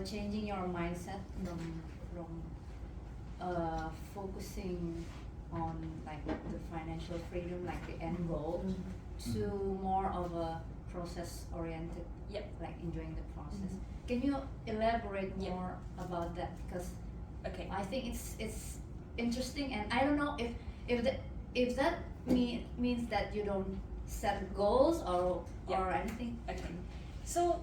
changing your mindset from focusing on like the financial freedom, like the end goal, to more of a process oriented, like enjoying the process. Can you elaborate more about that? Because I think it's interesting, and I don't know if that means that you don't set goals or anything. So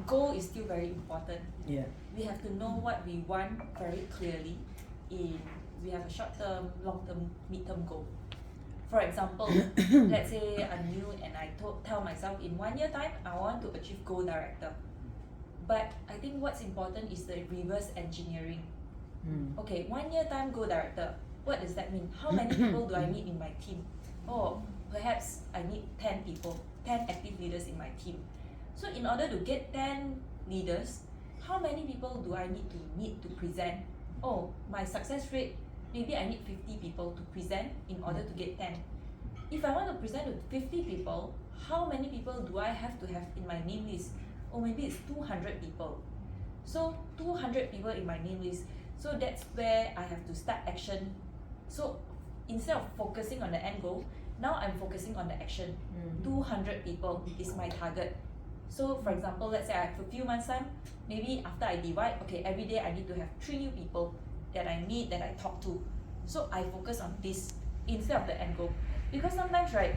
goal is still very important. We have to know what we want very clearly. We have a short-term, long-term, mid-term goal. For example, let's say I'm new and I tell myself in 1 year time I want to achieve goal director. But I think what's important is the reverse engineering. Okay, 1 year time goal director. What does that mean? How many people do I need in my team? Oh, perhaps I need 10 people, 10 active leaders in my team. So in order to get 10 leaders, how many people do I need to meet to present? Oh, my success rate, maybe I need 50 people to present in order to get 10. If I want to present to 50 people, how many people do I have to have in my name list? Or maybe it's 200 people. So 200 people in my name list. So that's where I have to start action. So instead of focusing on the end goal, now I'm focusing on the action. 200 people is my target. So for example, let's say I have a few months time, maybe after I divide, okay, every day I need to have 3 new people that I meet, that I talk to. So I focus on this instead of the end goal. Because sometimes, right,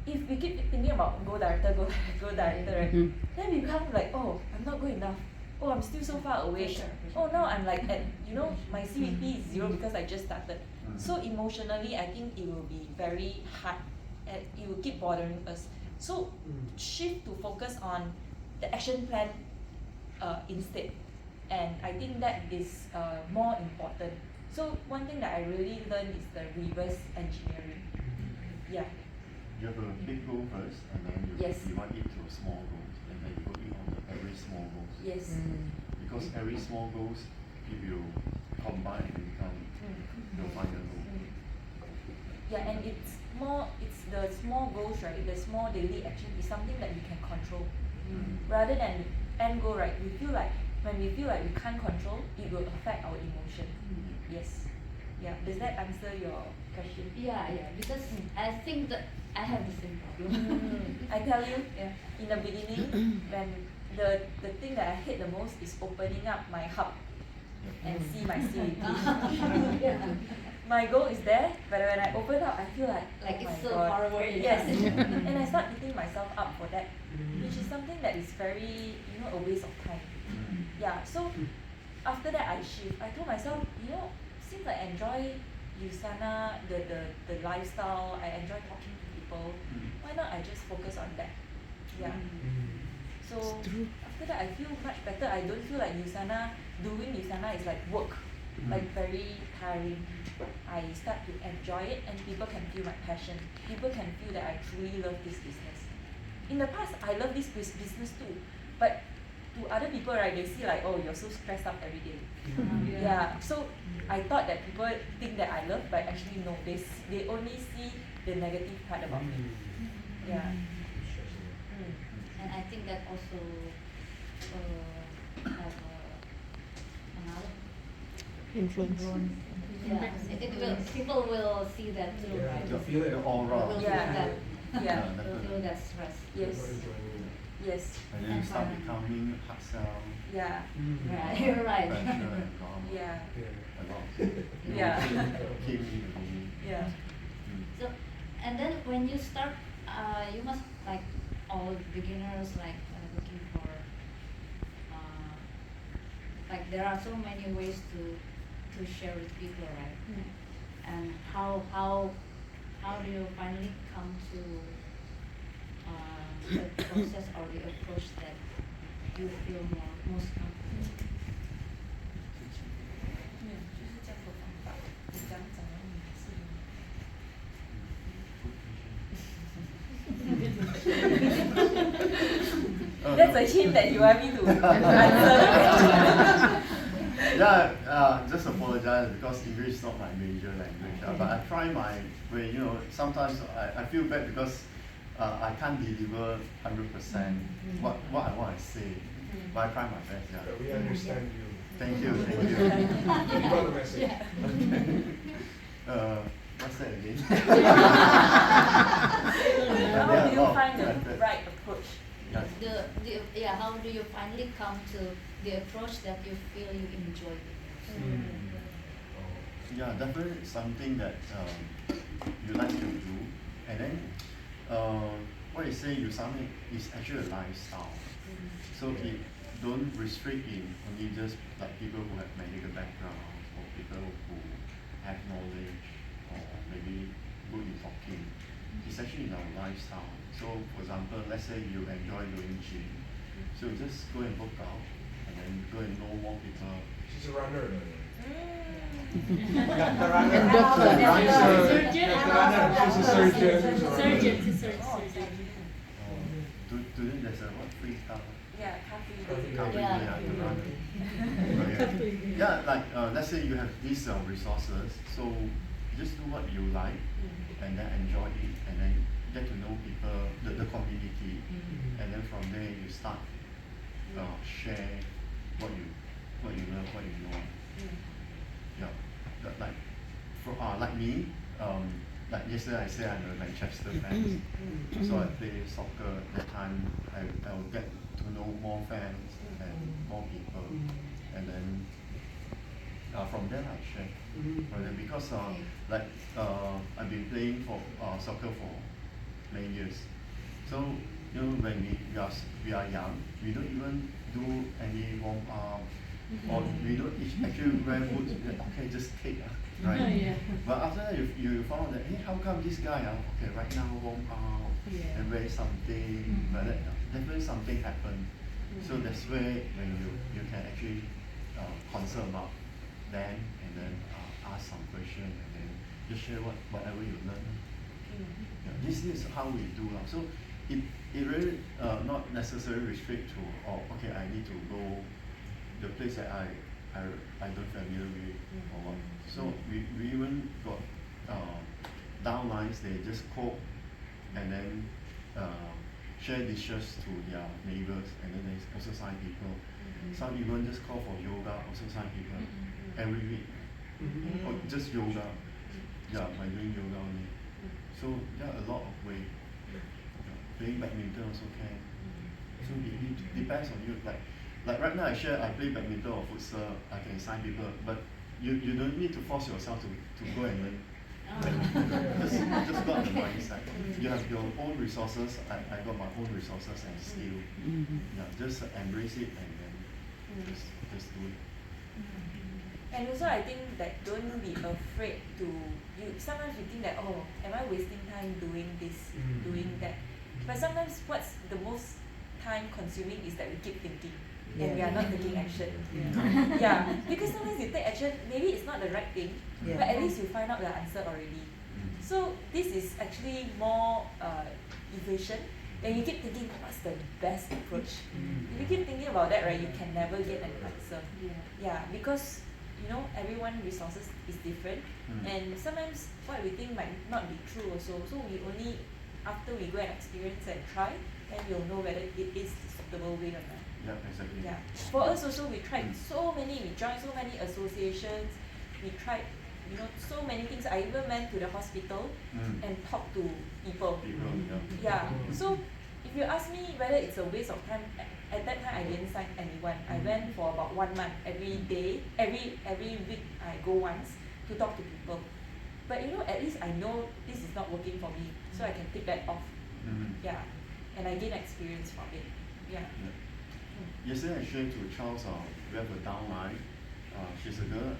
if we keep thinking about goal director, right, then we become like, oh, I'm not good enough. Oh, I'm still so far away. Oh, now I'm like at, my CVP is 0 because I just started. So emotionally, I think it will be very hard and it will keep bothering us. So shift to focus on the action plan instead. And I think that is more important. So one thing that I really learned is the reverse engineering. You have a big goal first, and then you divide it to small goals, and then you work on every small goals. Because every small goals, if you combine and become your final goal. And it's the small goals, right? The small daily action is something that we can control. Rather than end goal, right? When we feel like we can't control, it will affect our emotion. Does that answer your question? Because I think that I have the same problem. I tell you, in the beginning, when the thing that I hate the most is opening up my hub and see my CVP. My goal is there, but when I open up, I feel like oh it's my so God. far away. And I start beating myself up for that, which is something that is very, a waste of time. So after that I shift. I told myself, since I enjoy USANA, the lifestyle, I enjoy talking to people, why not I just focus on that? So after that I feel much better. I don't feel like doing USANA is like work, like very tiring. I start to enjoy it and people can feel my passion. People can feel that I truly love this business. In the past, I love this business too, but to other people, right, they see like, oh, you're so stressed out every day. So I thought that people think that I love, but actually no, they only see the negative part about me. And I think that also have another influence. People will see that too, right? You feel it aura. Will feel that stress. Yes. And then you start becoming hard sell. Right. Pressure and drama. A lot. So, and then when you start, you must, like all beginners, like looking for, like there are so many ways to share with people, right? And how do you finally come to the process or the approach that you feel most comfortable? That's a hint that you want me to answer. Just apologize because English is not my major language. But I try my way. Sometimes I feel bad because I can't deliver 100% what I want to say. But I try my best, yeah. But we understand you. Thank you, thank you. You got the message. What's that again? How do you find the right approach? How do you finally come to the approach that you feel you enjoy the most? Yeah, definitely something that you like to do, and then what you say you submit is actually a lifestyle. So it don't restrict in only just like people who have medical backgrounds or people who have knowledge or maybe good in talking. It's actually in our lifestyle. So for example, let's say you enjoy doing gym, so you just go and work out and then go and know more people. She's a runner. Surgeon. Today there's a what free stuff? Yeah, coffee. Yeah, like let's say you have these resources, so just do what you like and then enjoy it and then get to know people, the community, and then from there you start share what you love, what you know. Yeah, like me, like yesterday I said I'm a Manchester fan, so I play soccer. At that time I'll get to know more fans and more people, and then from there I share. From there, because I've been playing for soccer for many years, so when we are young, we don't even do any warm up, or we don't actually wear boots. Okay, just kick, right? But after that, you found out that hey, how come this guy okay right now warm up and wear something, but definitely something happened. So that's where when you can actually concern about them and then ask some question and then just share whatever you learn. Yeah, this is how we do. So it really not necessarily restrict to okay I need to go the place that I don't familiar with or what. So we even got downlines, they just cook and then share dishes to their neighbors, and then they also sign people. Some even just call for yoga, also sign people every week. Or just yoga. Yeah, by doing yoga only. So there are a lot of ways. Playing badminton also can. So it depends on you. Like right now I play badminton or futsal, I can sign people, but you don't need to force yourself to go and learn. Just got the mindset. You have your own resources, I got my own resources and skill. Yeah, just embrace it and then just do it. And also I think that don't be afraid to, sometimes you think that, oh, am I wasting time doing this, doing that? But sometimes what's the most time consuming is that we keep thinking and we are not taking action. Yeah, because sometimes you take action, maybe it's not the right thing, but at least you find out the answer already. So this is actually more efficient. When you keep thinking what's the best approach, if you keep thinking about that, right, you can never get an answer. Yeah, because everyone's resources is different, and sometimes what we think might not be true also. So we only after we go and experience and try, then we'll know whether it is the suitable way or not. Yeah, exactly. Yeah. For us also, we tried we joined so many associations, we tried so many things. I even went to the hospital and talked to people. Yeah. So if you ask me whether it's a waste of time, at that time I didn't sign anyone. I went for about 1 month, every day, every week I go once to talk to people. But at least I know this is not working for me, so I can take that off. Yeah. And I gain experience from it. Yeah. Yesterday I shared to Charles, we have a downline. She's a girl.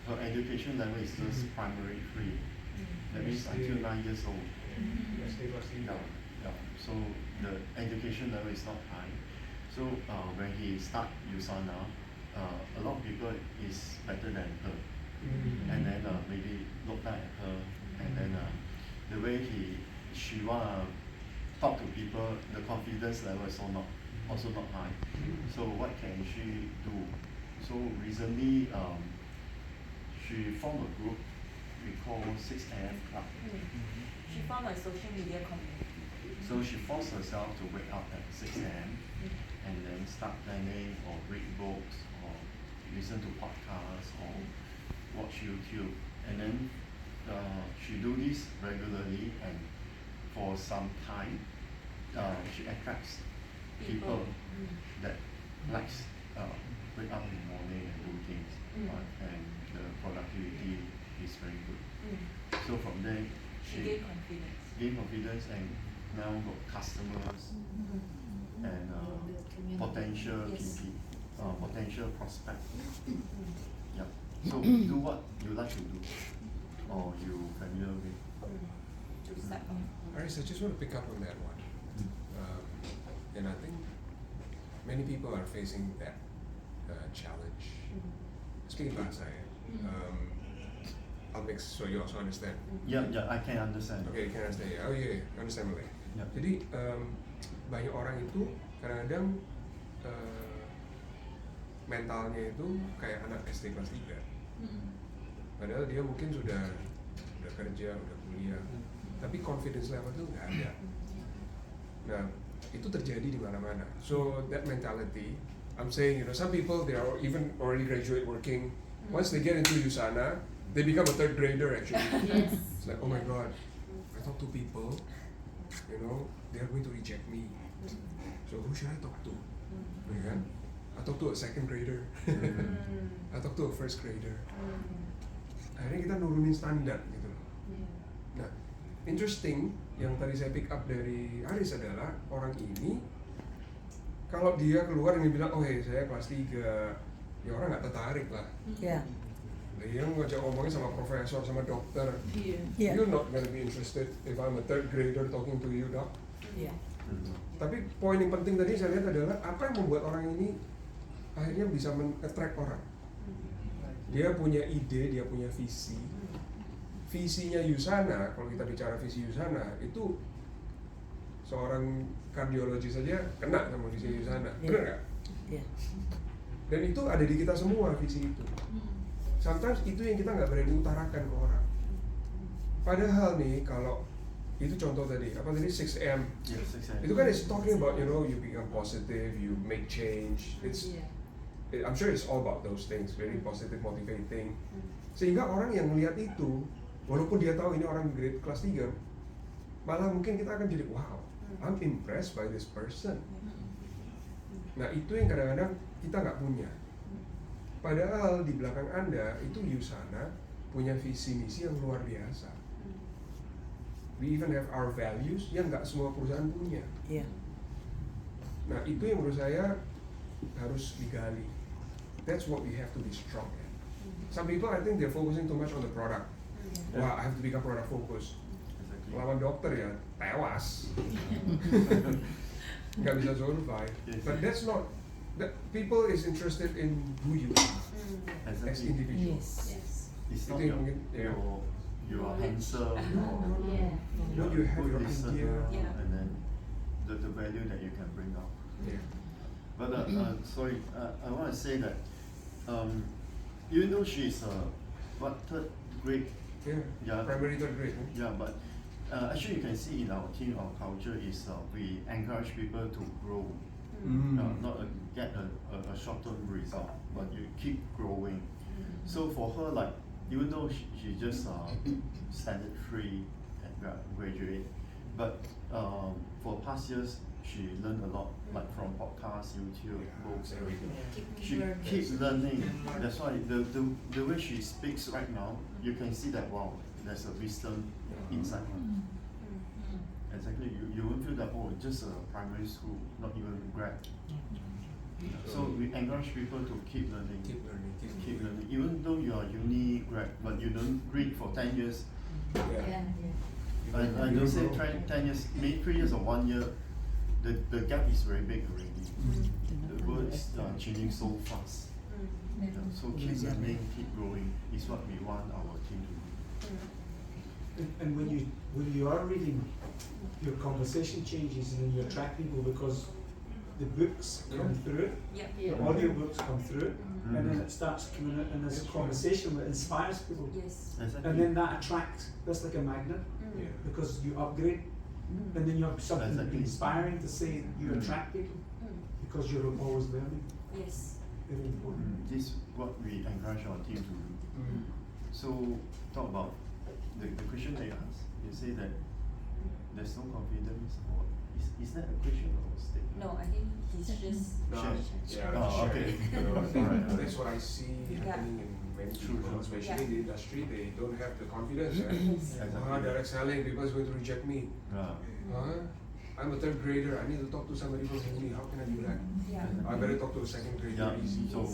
Her education level is just primary 3. That means until 9 years old. Yeah. So the education level is not high. So when he start USANA, a lot of people is better than her. And then maybe look back at her, and then the way she wanna talk to people, the confidence level is also not high. So what can she do? So recently she formed a group we call 6 AM Club. She formed a social media community. So she forced herself to wake up at 6 AM and then start planning or read books or listen to podcasts or watch YouTube, and then she do this regularly, and for some time she attracts people that likes wake up in the morning and do things, and the productivity is very good. So from there she gain confidence and now got customers and potential PP, potential prospect. Yeah. So do what you like to do or you familiar with. Ariestt, I just want to pick up on that one. And I think many people are facing that challenge. Speaking bahasa ya. I'll make so you also understand. Yeah, I can understand. Okay, you can understand. Oh yeah, understand Malay. Yeah. Jadi banyak orang itu kadang-kadang mentalnya itu kayak anak SD kelas 3. Padahal dia mungkin sudah kerja, udah kuliah, tapi confidence level itu nggak ada. Nah, itu terjadi di mana-mana. So that mentality, I'm saying, some people they are even already graduate working. Once they get into USANA, they become a third grader actually. Yes. It's like, oh my God, I talk to people, they are going to reject me. So who should I talk to? Ya kan? I talk to a second grader. I talk to a first grader. Akhirnya kita nurunin standar gitu loh. Nah, interesting yang tadi saya pick up dari Ariestt adalah orang ini kalau dia keluar dan dia bilang, oh hey, saya kelas 3, ya orang nggak tertarik lah. Dia ngajak ngomongnya sama profesor, sama dokter. You're not gonna be interested if I'm a third grader talking to you, doc. Tapi poin yang penting tadi saya lihat adalah apa yang membuat orang ini akhirnya bisa men-attract orang. Dia punya ide, dia punya visi. Visinya USANA, kalau kita bicara visi USANA, itu seorang kardiologi saja kena sama visi USANA, benar nggak? Dan itu ada di kita semua visi itu. Sometimes itu yang kita nggak berani utarakan ke orang. Padahal nih kalau itu contoh tadi, apa tadi 6M? Yeah, 6M. Itu kan is talking about you become positive, you make change. I'm sure it's all about those things, very positive, motivating. Sehingga orang yang melihat itu, walaupun dia tahu ini orang grade kelas 3, malah mungkin kita akan jadi wow, I'm impressed by this person. Nah itu yang kadang-kadang kita nggak punya. Padahal di belakang Anda itu USANA punya visi misi yang luar biasa. We even have our values yang nggak semua perusahaan punya. Nah itu yang menurut saya harus digali. That's what we have to be strong at. Some people I think they're focusing too much on the product. Wah, I have to become product focused. Lawan dokter ya tewas. Nggak bisa survive. But that's not. That people is interested in who you are as individuals. It's not you are handsome or you have your idea, and then the value that you can bring out. But sorry, I want to say that even though she's third grade, primary third grade. But actually you can see in our team, our culture is we encourage people to grow. Not get a short-term result, but you keep growing. So for her, like even though she just standard 3 and graduate, but for past years she learned a lot, like from podcasts, YouTube, books, everything. She keeps learning. That's why the way she speaks right now, you can see that wow, there's a wisdom inside her. Exactly, you won't feel that just a primary school, not even grad. So we encourage people to keep learning. Keep learning. Even though you are uni grad, but you don't read for 10 years. I don't say 10 years, maybe 3 years or 1 year. The gap is very big already. The world is changing so fast. So keep learning, keep growing is what we want our team to do. And when you are reading, your conversation changes and then you attract people because the books come through, the audio books come through, and then it starts coming out and there's a conversation that inspires people. And then that attracts, that's like a magnet, because you upgrade, and then you have something inspiring to say, you attract people, because you're always learning. Yes. Very important. This is what we encourage our team to do. So talk about the question that you asked. You say that there's no confidence, or is that a question or a statement? No, I think he's just No, Share. yeah, Oh, share. okay. You know, I think Alright. that's what I see happening in many people, especially in the industry. They don't have the confidence. Direct selling, people is going to reject me. I'm a third grader. I need to talk to somebody from uni. How can I do that? I better talk to a second grader. Easy. So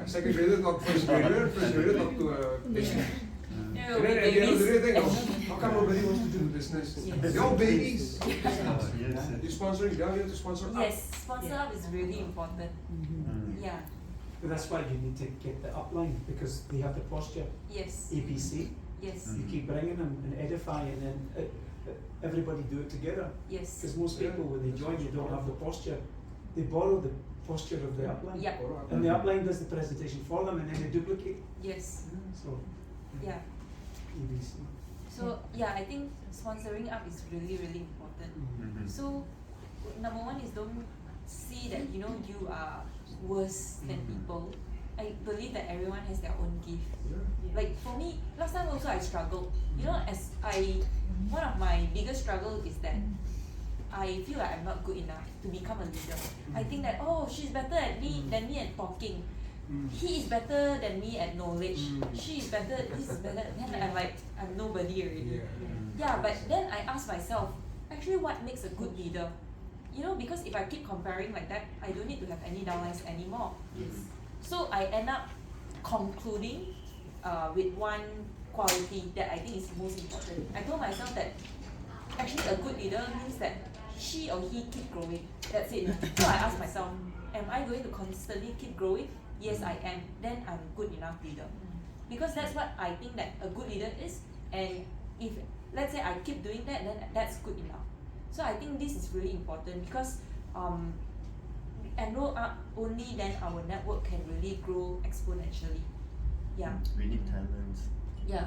Second grader talk first grader. First grader talk to a patient. And then at the end of the day, they think, how come nobody wants to do business? They're all babies. You're sponsoring down, you have to sponsor up. Yes, sponsor up is really important. Yeah. But that's why you need to get the upline, because they have the posture. Yes. APC. Yes. You keep bringing them and edify, and then everybody do it together. Yes. Because most people, when they join, they don't have the posture. They borrow the posture of the upline. Yeah. And the upline does the presentation for them, and then they duplicate. Yes. So, Yeah. ABC. So yeah, I think sponsoring up is really, really important. So number one is don't see that you are worse than people. I believe that everyone has their own gift. Like for me, last time also I struggled. One of my biggest struggle is that I feel like I'm not good enough to become a leader. I think that she's better at me than me at talking. He is better than me at knowledge. She is better. This is better. Then I'm like, I'm nobody already. Yeah, but then I ask myself, actually, what makes a good leader? Because if I keep comparing like that, I don't need to have any downlines anymore. So I end up concluding with one quality that I think is most important. I told myself that actually a good leader means that she or he keep growing. That's it. So I ask myself, am I going to constantly keep growing? Yes, I am. Then I'm a good enough leader. Because that's what I think that a good leader is. And if, let's say, I keep doing that, then that's good enough. So I think this is really important because enroll up only then our network can really grow exponentially. Yeah. We need talents. Yeah.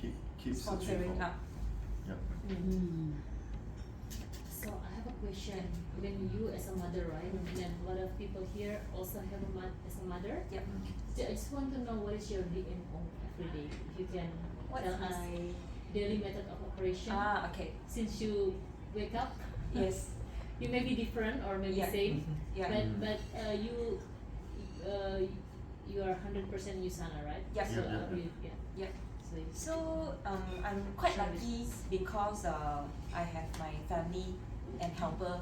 Keep searching Sponsoring for. up. Yeah. So I have a question. When you as a mother, right? And a lot of people here also have as a mother. Yep. So I just want to know what is your DNO every day. If you can What's tell us my daily method of operation. okay. Since you wake up, Yes. you may be different or maybe Yeah. same. Yeah. But you are 100% Usana, right? Yeah. So Yeah. yeah. Yeah. So you- So I'm quite lucky because I have my family and helper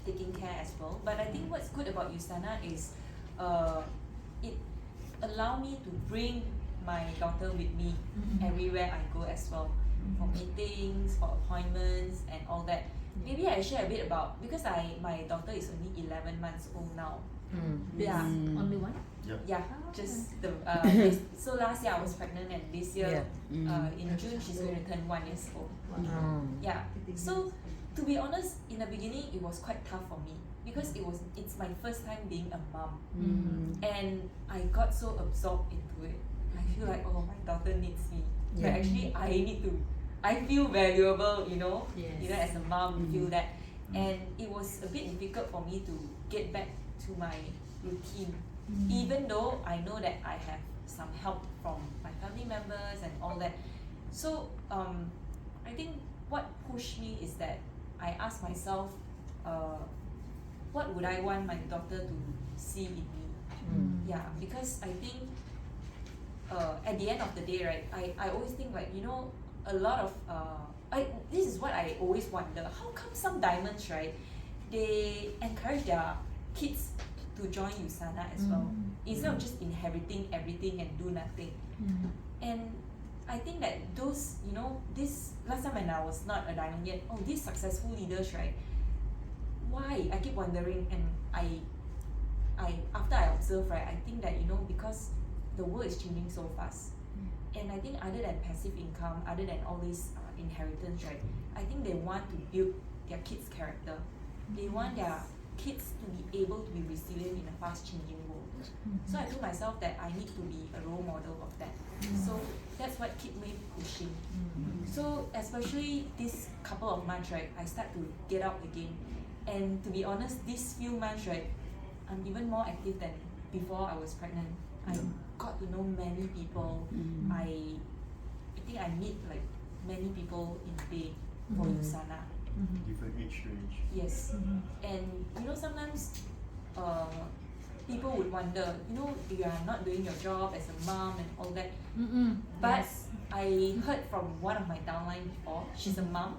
taking care as well. But I think what's good about Usana is it allow me to bring my daughter with me everywhere I go as well, for meetings, for appointments, and all that. Maybe I share a bit about because my daughter is only 11 months old now. Yeah. Only one? Yeah, just the so last year I was pregnant and this year in June she's going to turn 1 year old. Yeah. So to be honest, in the beginning it was quite tough for me because it's my first time being a mom, and I got so absorbed into it. I feel like my daughter needs me, but actually I feel valuable, as a mom, you feel that, and it was a bit difficult for me to get back to my routine. Even though I know that I have some help from my family members and all that. So I think what pushed me is that I asked myself, what would I want my daughter to see in me? Yeah, because I think at the end of the day, right, I always think like, a lot of this is what I always wonder. How come some diamonds, right, they encourage their kids to join Usana as well, instead of just inheriting everything and do nothing. And I think that those, this last time when I was not a diamond yet, these successful leaders, right? Why? I keep wondering, and I after I observe, right, I think that because the world is changing so fast, and I think other than passive income, other than all these inheritance, right, I think they want to build their kids' character. They want their kids to be able to be resilient in a fast-changing world. So I told myself that I need to be a role model of that. So that's what kept me pushing. So especially this couple of months, right, I start to get out again. And to be honest, these few months, right, I'm even more active than before I was pregnant. I got to know many people. I think I meet like many people in a day for USANA. Different age range. Yes. And you know, sometimes people would wonder, you know, you are not doing your job as a mom and all that. But I heard from one of my downline before, she's a mom.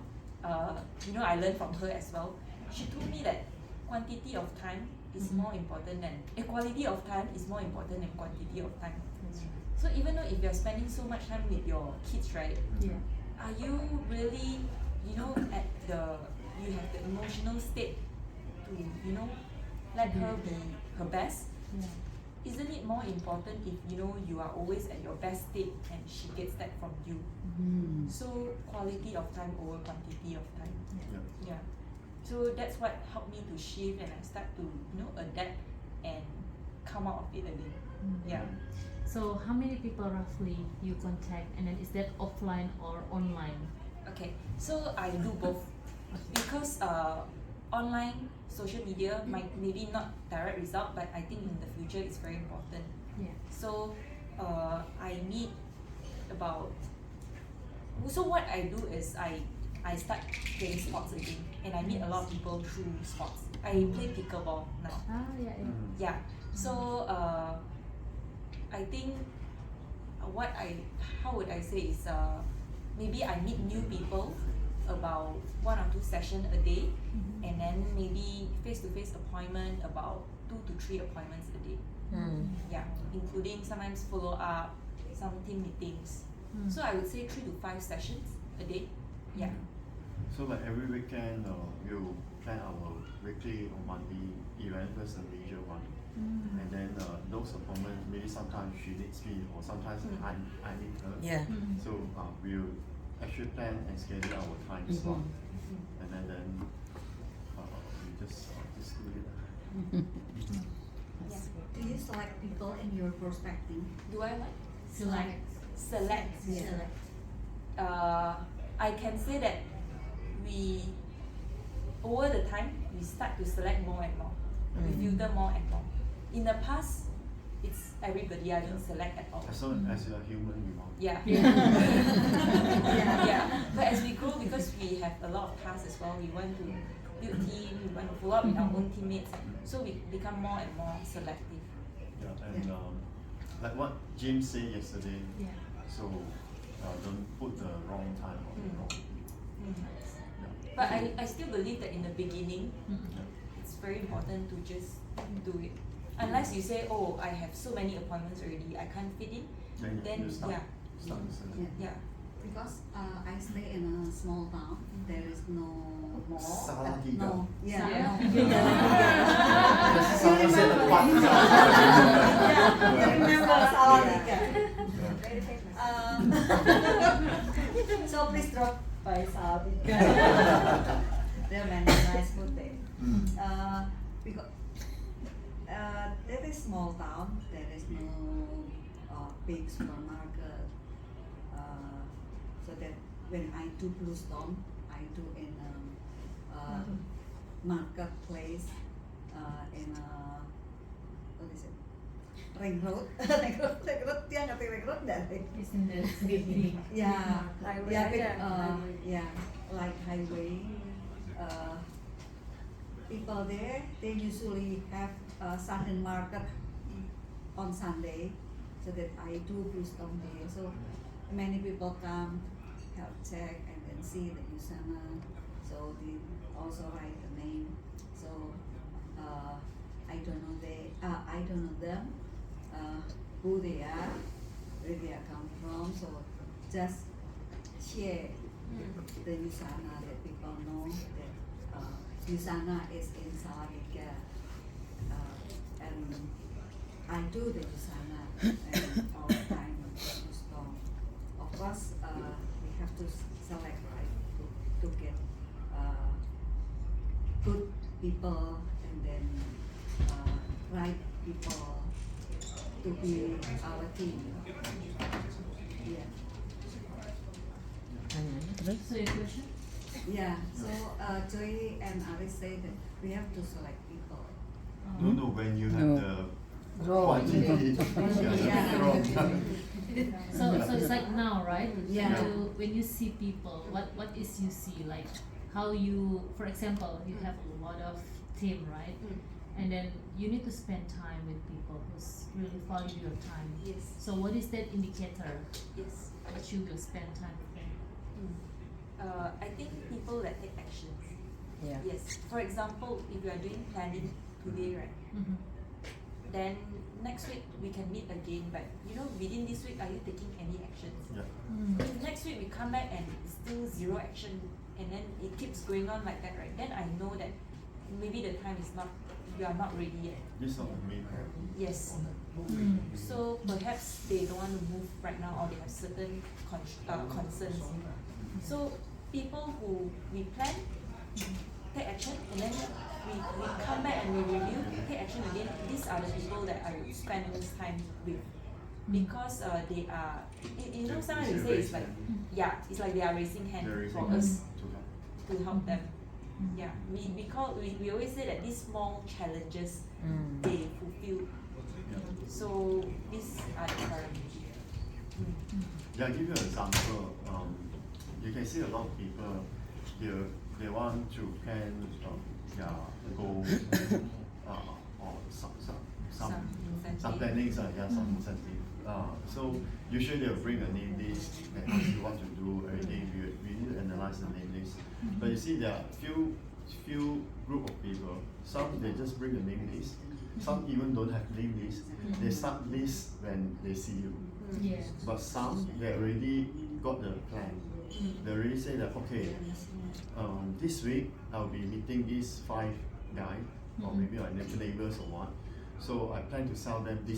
You know, I learned from her as well. She told me that quantity of time is more important than quality of time is more important than quantity of time. So even though if you're spending so much time with your kids, right? Are you really, you know, you have the emotional state to, you know, let her be her best? Isn't it more important if, you know, you are always at your best state and she gets that from you? So quality of time over quantity of time. Yeah. So that's what helped me to shift, and I start to, you know, adapt and come out of it again. Yeah. So how many people roughly you contact, and then is that offline or online? Okay, so I do both because online social media might maybe not direct result, but I think in the future it's very important. So I meet about. So what I do is I start playing sports again, and I meet a lot of people through sports. I play pickleball now. Yeah. So I think how would I say is maybe I meet new people about 1 or 2 sessions a day, and then maybe face-to-face appointment about 2 to 3 appointments a day. Yeah, including sometimes follow up, some team meetings. So I would say 3 to 5 sessions a day. Yeah. So like every weekend, we'll plan our weekly or monthly event, first a major one. And then those appointments, maybe sometimes she needs me or sometimes I need her. So we'll actually plan and schedule our time slot. And then we just do it. Do you select people in your prospecting? Do I what? Select. I can say that we, over the time, we start to select more and more. We filter more and more. In the past, it's everybody. I don't select at all. As long as you're human, you want. Yeah. But as we grow, because we have a lot of tasks as well, we want to build team, we want to follow up with our own teammates. So we become more and more selective. And like what James said yesterday, so don't put the wrong time or the wrong. But I still believe that in the beginning, it's very important to just do it. Unless you say, oh, I have so many appointments already, I can't fit in. Then you start Because I stay in a small town, there is no mall. Salatiga. No. Someone said the park. Remember Salatiga? Very famous. So please drop by Salatiga. There are many nice food there. Because there is small town, there is no big supermarket. So that when I do Bluestone, I do in a marketplace in what is it? Ring road. Ring road. Dia ngerti ring road nggak? It's in the city. Like highway. People there, they usually have Sunday market on Sunday, so that I do Bluestone there. So many people come, help check, and then see the USANA. So they also write the name. So I don't know them, who they are, where they are come from. So just share the USANA, that people know that USANA is in Salatiga, and I do the USANA and all the time on Bluestone. Of course, we have to select, right, to get good people, and then right people to be our team. So your question? Yeah, so Joy and Ariestt say that we have to select people. No, when you have No. the Grow. quantity, Yeah. grow. So it's like now, right? Yeah. When you see people, what is you see, like how you, for example, you have a lot of team, right? And then you need to spend time with people who's really value your time. Yes. So what is that indicator Yes. that you will spend time with them? I think people that take actions. Yeah. Yes. For example, if you are doing planning today, right? Then next week we can meet again. But within this week, are you taking any actions? Yeah. If next week we come back and still zero action, and then it keeps going on like that, right? Then I know that maybe the time is not. You are not ready yet. This is not the main priority. Yes. So perhaps they don't want to move right now, or they have certain concerns. So people who we plan, take action, and then we come back and we review, take action again. These are the people that I would spend most time with, because they are. Sometimes we say it's like, it's like they are raising hand There is for a- us to to help them. Yeah, we always say that these small challenges they fulfill. So these are the priorities. Yeah, I'll give you an example. You can see a lot of people, they want to plan their goals or some plannings, some incentive. So usually they'll bring a name list and what you want to do, everything. We need to analyze the name list. But you see there are few group of people. Some they just bring a name list. Some even don't have name list. They start list when they see you. Yeah. But some they already got the plan. They already say that okay, this week I'll be meeting these 5 guys or maybe our neighbors or what. So I plan to sell them this